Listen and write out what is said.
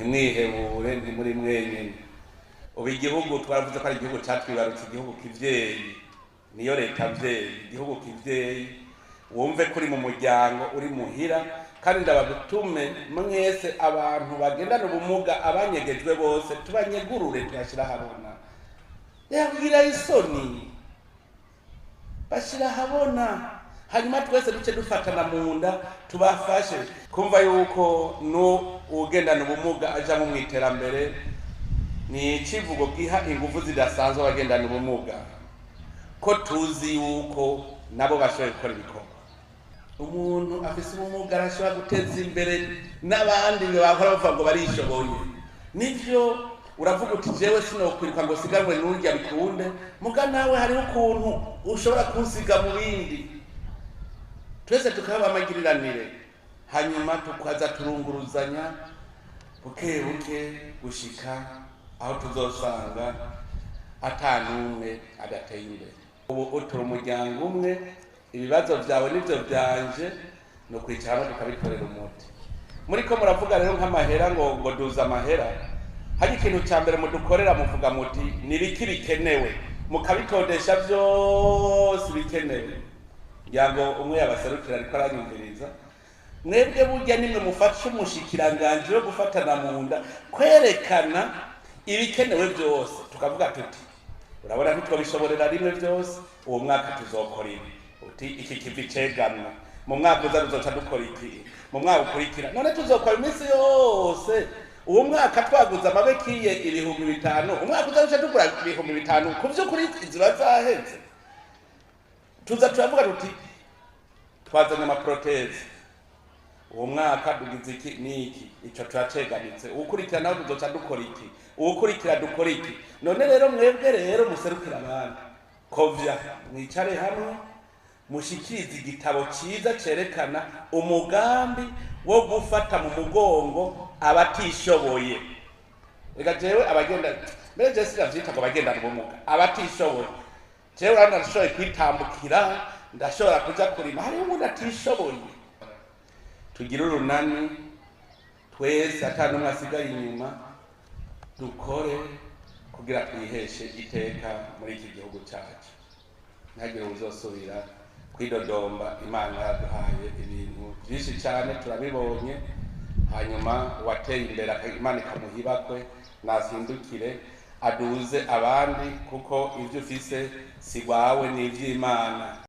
ntimwihebure ntimuri mwenyene. Ubu igihugu twaravuze ko ari igihugu catwibarutse, igihugu kivyeyi, niyo leta vyeyi, igihugu kivyeyi. Wumve kuri mu muryango uri muhira, kandi ndabagutume mwese abantu bagendana ubumuga abanyegejwe bose tubanyegurure tuyashira habona. Yabwira isoni bashira habona, hanyuma twese duce dufatana mu nda tubafashe kumva yuko no ugendana ubumuga aja mu iterambere. Ni ikivugo giha ingufu zidasanzwe abagendana ubumuga, ko tuzi yuko nabo bashoboye gukora ibikorwa. Umuntu afise ubumuga arashobora guteza imbere n'abandi bahora bavuga ngo barishoboye. Nivyo uravuga uti jewe sinokwiruka ngo siganwe n'urya bikunde, muga nawe hari ukuntu ushobora kunsiga mu bindi. Twese tukaba amagiriranire, hanyuma tukaza turunguruzanya buke buke gushika aho tuzosanga atanumwe adateye imbere. Ubu utura umuryango umwe, ibibazo vyawe nivyo vyanje, no kwicara tukabikorera umuti. Muriko muravuga rero nk'amahera ngo duza amahera, hari ikintu ca mbere mudukorera muvuga muti nibiki bikenewe, mukabitondesha vyose bikenewe. Yango umwe Abaserukira ariko aranyumviriza, mwebwe burya nimwe mufasha umushikiranganje wo gufatana mu nda kwerekana ibikenewe vyose. Tukavuga tuti urabona ntitwabishoborera rimwe vyose, uwo mwaka tuzokora ibi, uti iki kivi cegamwa, mu mwaka uza tuzoca dukora iki, mu mwaka ukurikira none tuzokora iminsi yose. Uwo mwaka twaguze amabekiye 5,000, umwaka uza duca tugura 5,000, kuvyukuri iziba zaheze. Tuza turavuga tuti twazanye amaproteze, uwo mwaka dugize iki niki, ico turacegamitse, uwukurikira naho tuzoca dukora iki, uwukurikira dukora iki. None rero mwebwe rero muserukira abandi, kovya mwicare hamwe mushikirize igitabo ciza cerekana umugambi wo gufata mu mugongo abatishoboye. Ega jewe abagenda mbere je sinavyita ngo abagendana ubumuga, abatishoboye. Jewe urabona ndashoboye kwitambukira, ndashobora kuja kurima, hariho umuntu atishoboye. Tugira urunani twese atanumwe asigaye inyuma, dukore kugira twiheshe iteka muri iki gihugu cyacu. Ntagire uzosubira kwidodomba. Imana yaduhaye ibintu byinshi cyane turabibonye, hanyuma wateye imbere Imana ikamuhibakwe nasindukire aduze abandi, kuko ivyo ufise si wawe ni ivy'Imana.